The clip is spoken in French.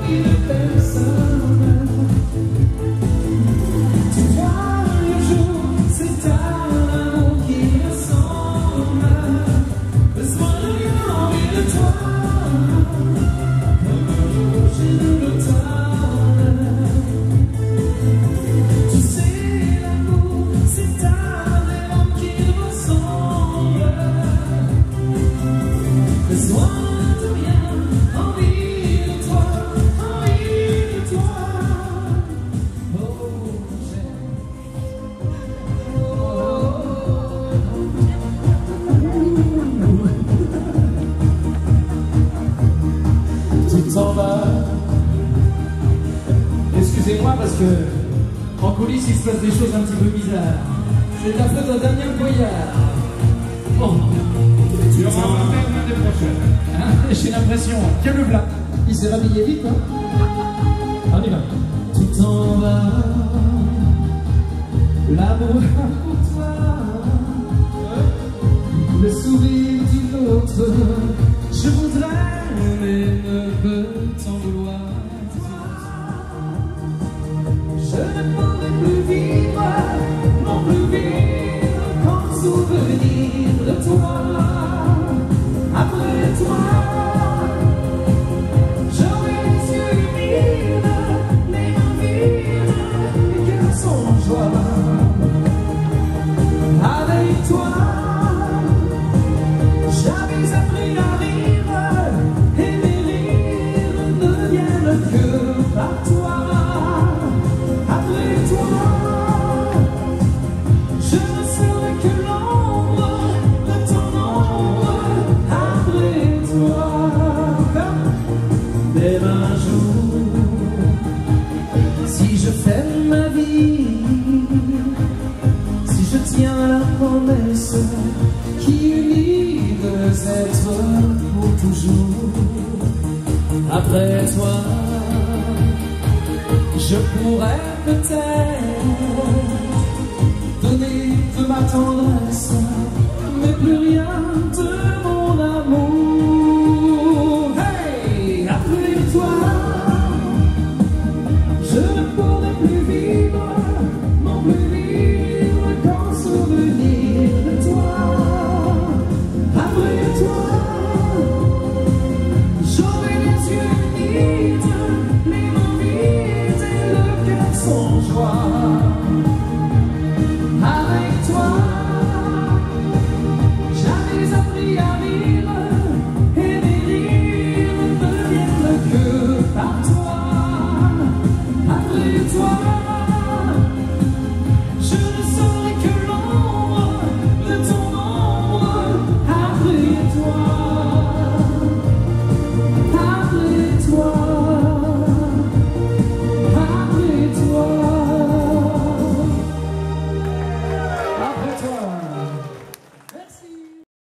envie de personne. Tu vois le jour, c'est à l'amour qui ressemble. Laisse-moi rien envie de toi, comme le rouge et de l'automne. Tu sais, l'amour, c'est à l'amour qui ressemble. Laisse-moi de rien envie de toi, envie de toi. Oh, j'aime. Tu t'en vas. Excusez-moi parce que en coulisses il se passe des choses un petit peu bizarres. C'est la faute de Damien Boyard. Bon. Tu auras la même l'année prochaine. Hein, j'ai l'impression. Tiens le plat. Il s'est rhabillé vite, hein. On y va. Tu t'en vas. L'amour pour toi. Le sourire d'une autre. Je voudrais, mais ne peux t'en vouloir. Je ne pourrai plus vivre, non plus vivre qu'en souvenir de toi. Après toi, j'aurai les yeux humides, les mains vides, les cœurs sans joie. Avec toi, j'avais appris à rire, et mes rires ne viennent que par toi. Après toi, je ne serai que l'ombre de ton ombre. Après toi, même un jour, si je fais ma vie, si je tiens la promesse qui unit deux êtres pour toujours. Après toi, je pourrais peut-être donner de ma tendresse, mais plus rien de